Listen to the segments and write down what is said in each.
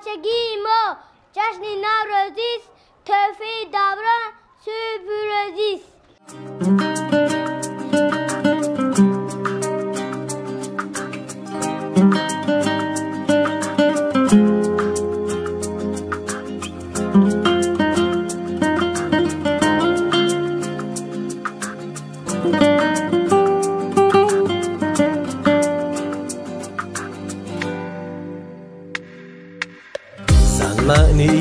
بچگی ما جشن نوروزی است، تحفه دوران سوی پیروزی است. معنی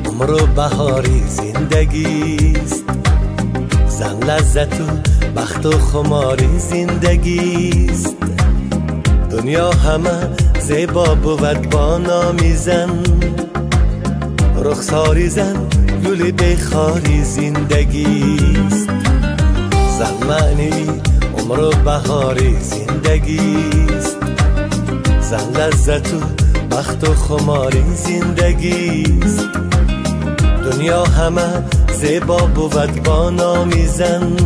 عمر و بهاری زندگیست، زن لذت و بخت و خماری زندگیست. دنیا همه زیبا بود با نامی زن، رخساری زن گل بخاری زندگیست. زن معنی عمر و بهاری زندگیست، زن لذت و بخت و خماری زندگیست. دنیا همه زیبا بود با نامی زن،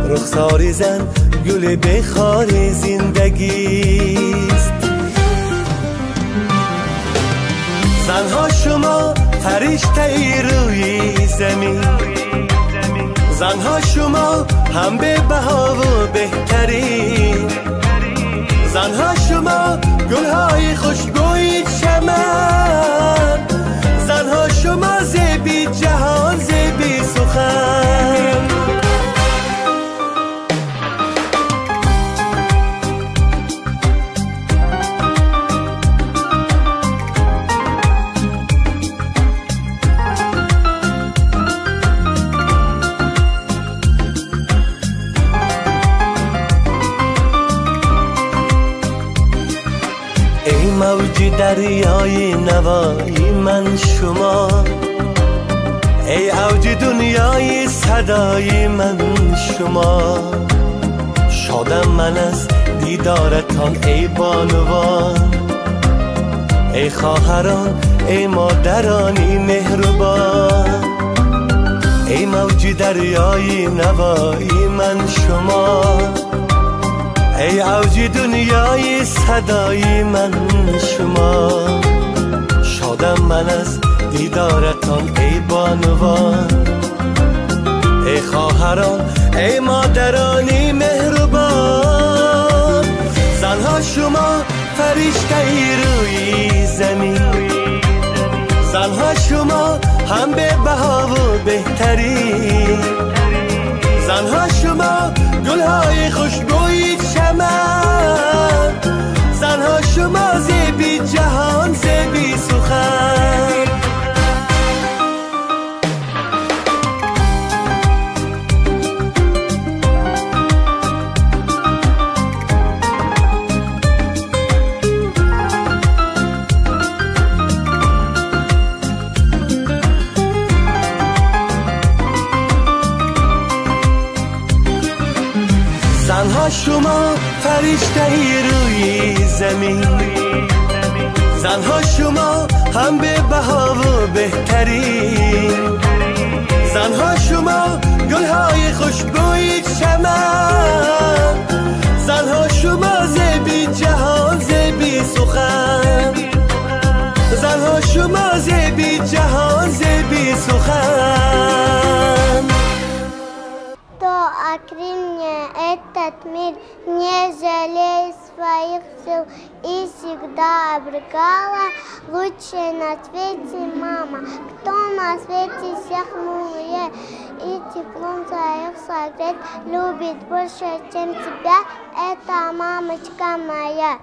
رخساری زن گل بخاری زندگیست. زنها شما فرشته ای روی زمین، زنها شما هم به بها و بهترین، زنها شما گلهای خوشبوی چمن، زنها شما زیبی جهان زیبی سخن. موج دریای نوایی من شما، ای اوج دنیای صدای من شما. شادم من از دیدارتان ای بانوان، ای خواهران ای مادرانی مهربان. ای موج دریای نوایی من شما، ای اوج دنیای صدای من شما. شادم من از دیدارتان ای بانوان، ای خواهران ای مادرانی مهربان. زنها شما فرشته ای روی زمین، زنها شما هم به بها و بهترین، زنها شما گلهای خوشبوی چمن، زنها شما زیبی جهان زیبی سخن. زنها شما فرشته ای روی زمین، زنها شما هم به بها و بهترین، زنها شما گلهای خوشبوی چمن، زنها شما زیبی جهان زیبی سخن، زنها شما زیبی جهان زیبی سخن. Окрыль мне этот мир, не жалей своих сил, и всегда оберегала лучшая на свете мама. Кто на свете всех милее и теплом своих согреть, любит больше, чем тебя, это мамочка моя.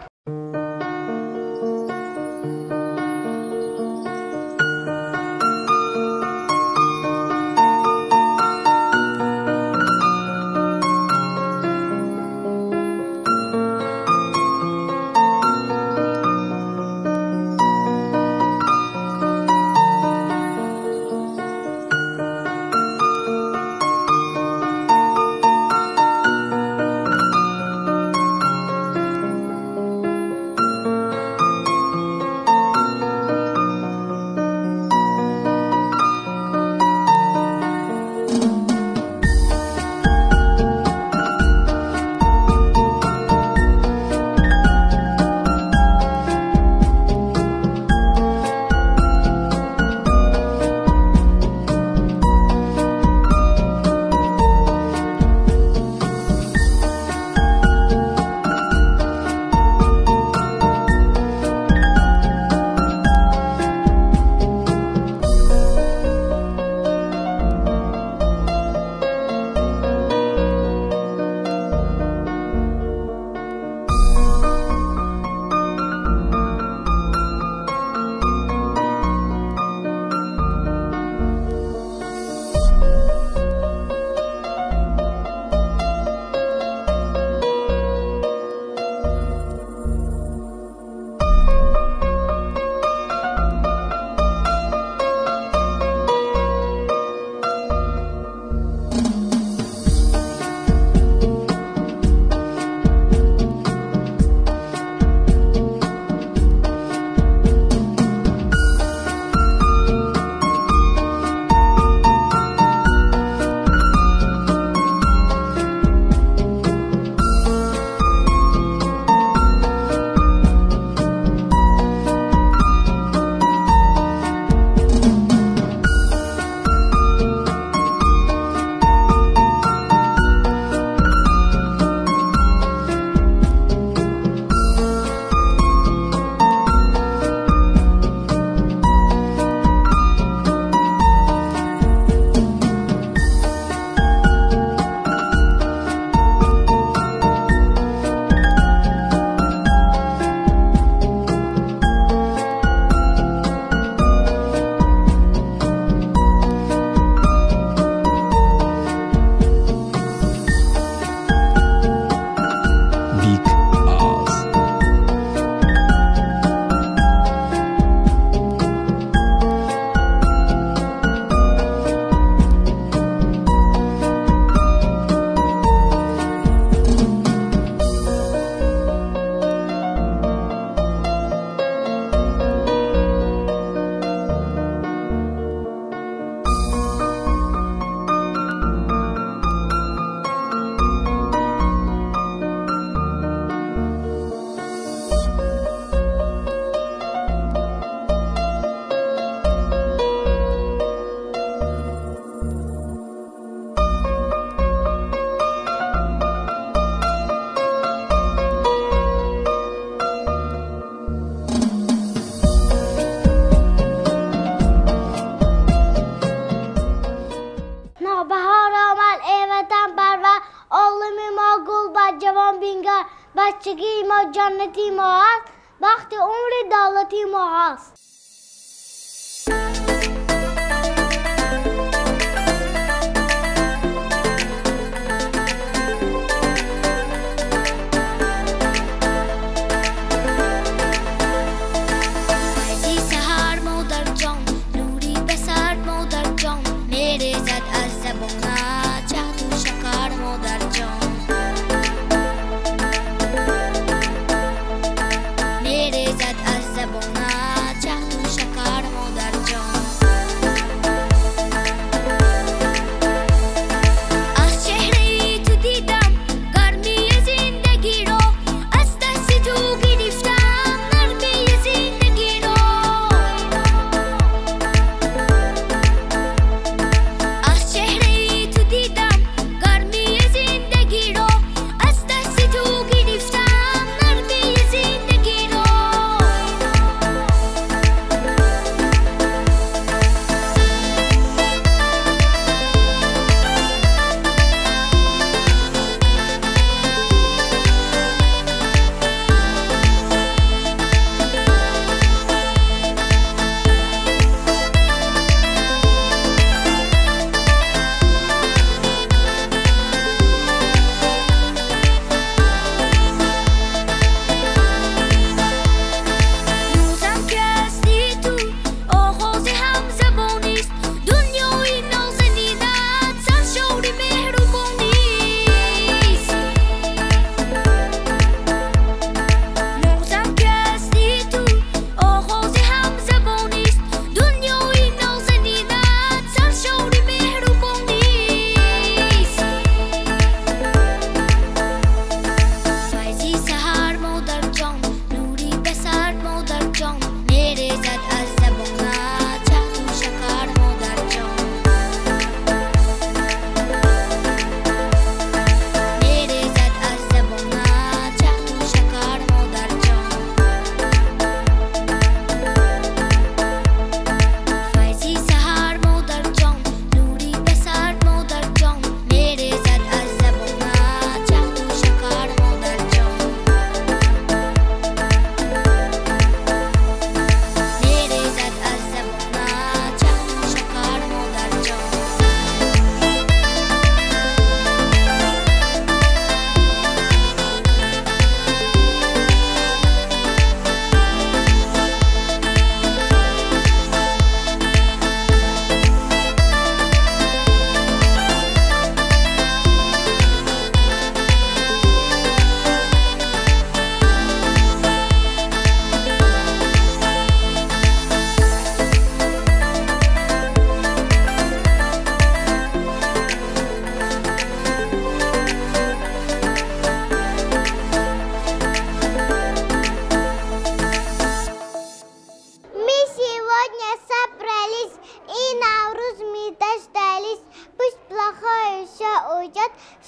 جنتی ما هست، وقت عمر دولتی ما هست.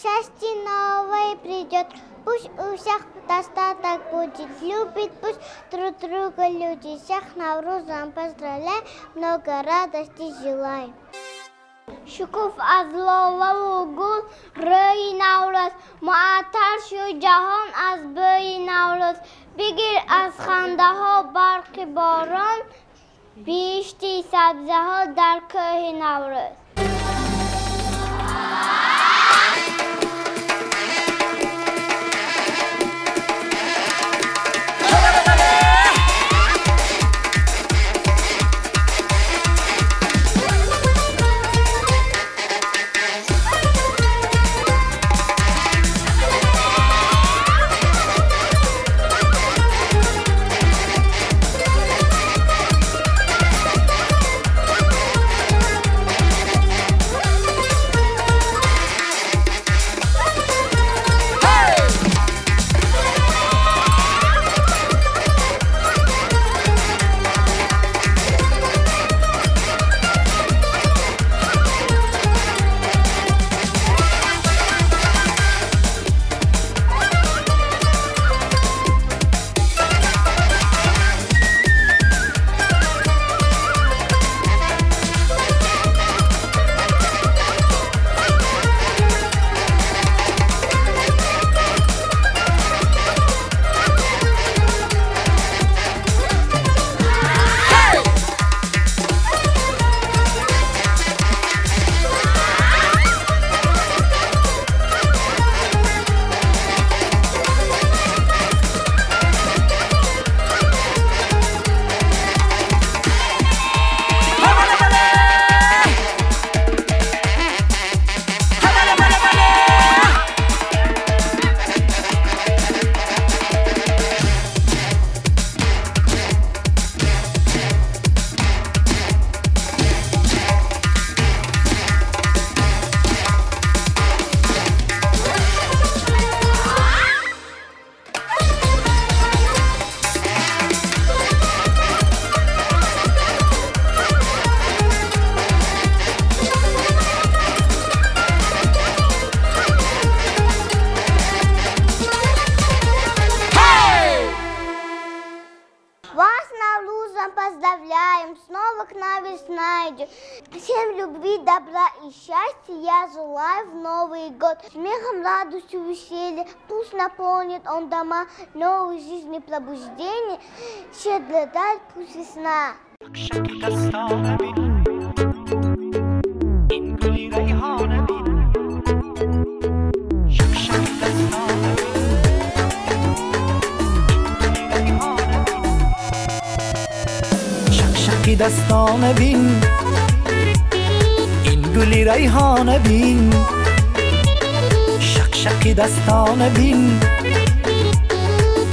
Счастье новое придет, пусть у всех достаток будет, любит пусть друг друга люди. Всех Наврузом поздравляем, много радости желаем. شکوف از لاله و گل روی نوروز، معطر شو جهان از بوی نوروز. بگیر از خنده ها برق باران، بیشتی سبزه ها در کوه نوروز. улетаем снова к весна идет. Всем любви, добра и счастья я желаю в Новый год. Смехом, радостью, веселье, пусть наполнит он дома новой жизни пробуждения. Щедро дать пусть весна. شقشقی دستان بین این گلی ریحان بین شقشقی دستان بین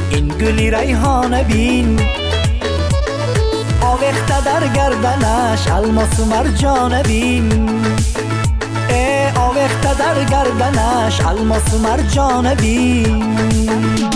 این گلی ریحان بین آویخته در گردنش الماس و مرجان بین آویخته در گردنش الماس و مرجان بین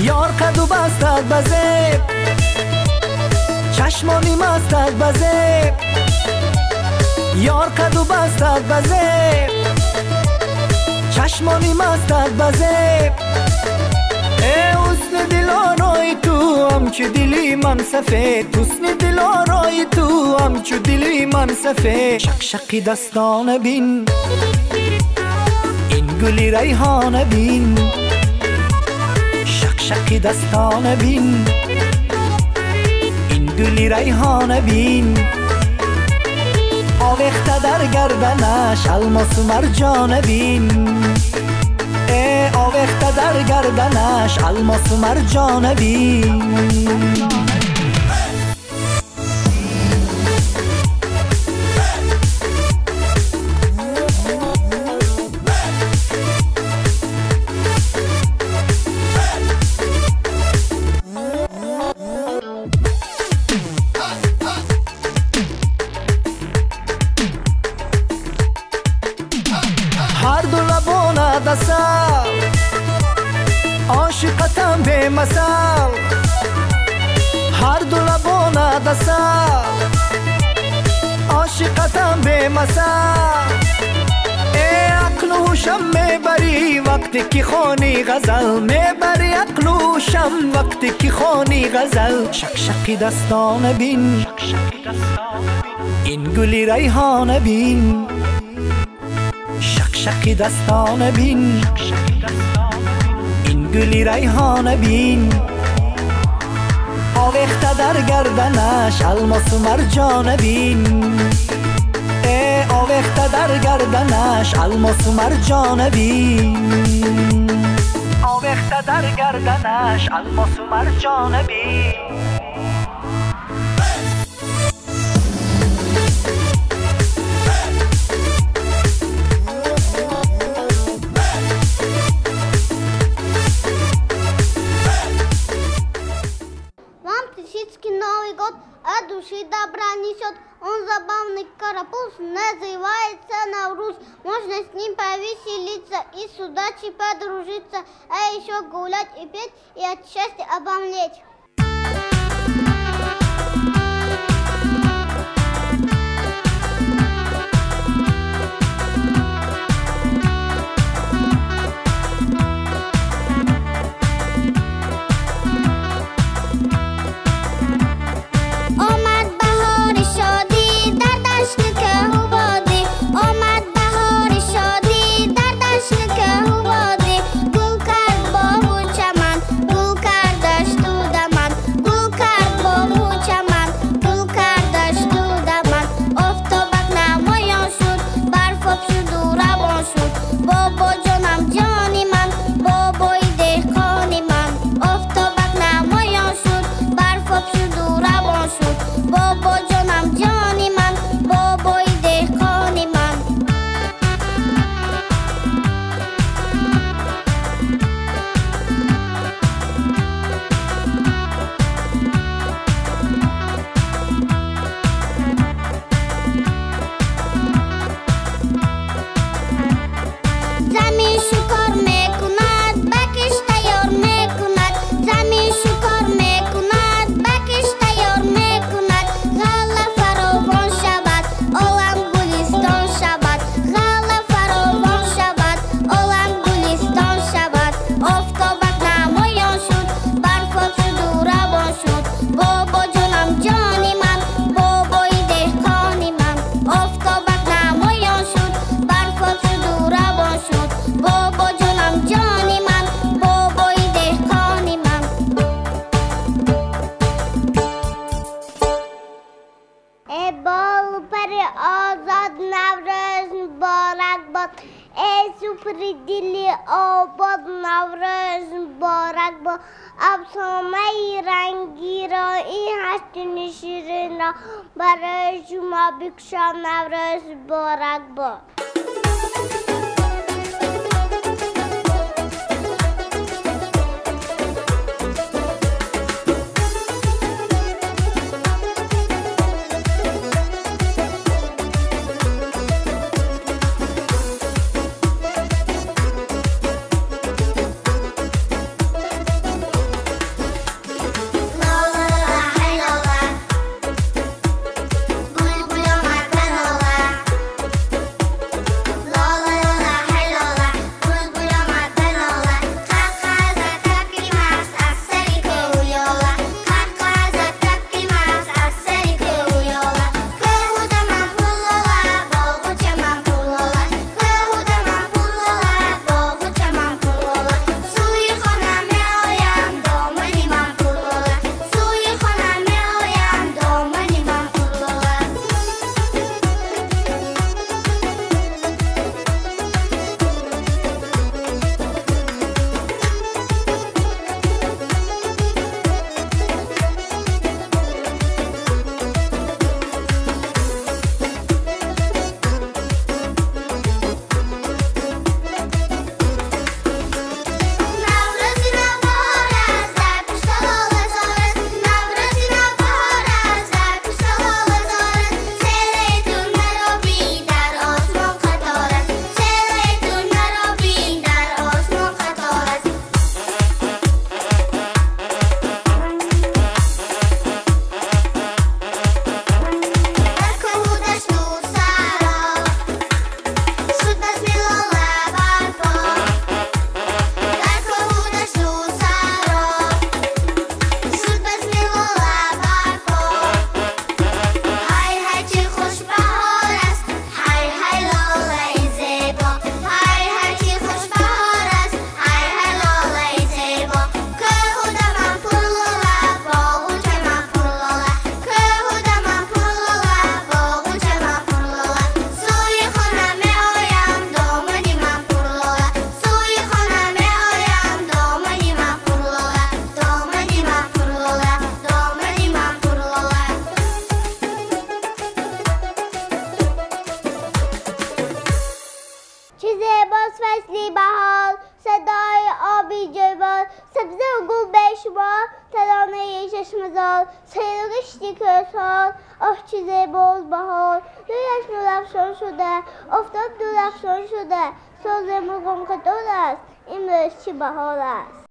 یار کدو بستد بزیب چشمانی مستد بزیب یار کدو بستد بزیب چشمانی مستد بزیب حسن دلارای تو همچو دلی من سفید حسن دلارای تو همچو دلی من سفید شقشقی دستان بین این گلی ریحان بین شقی دستان بین این گلی ریحان بین آویخته در گردنش الماس و مرجان بین آویخته در گردنش الماس و مرجان بین هر دو لبونه دسال عاشقتم به مثال هر دو لبونه دسال عاشقتم به مثال عقل و هوشم میبری وقتی که خوانی غزل میبری عقل و هوشم وقتی که خوانی غزل شقشقی دستان بین این گلی ریحان بین شقی دستان بین این گلی ریحان بین آویخته در گردنش الماس و مرجان بین آویخته در گردنش الماس و مرجان بین آویخته در گردنش الماس و مرجان بین Новый год от души добра несет. Он забавный карапуз, называется Навруз. Можно с ним повеселиться и с удачей подружиться, а еще гулять и петь, и от счастья обомлеть. سالی آباد نوروز مبارک با ابسامه رنگی را این هشتین شیرین را برای شما بکشم نوروز مبارک با فصلی بهار صدای آبی جوان سبزه و گل بشوار ترانه چشم زار سیر و گشتی کسار آه چه زیباست بهار رویش نورافشان شده آفتاب درخشان شده ساز مرغان قطار است این روز چه بهار است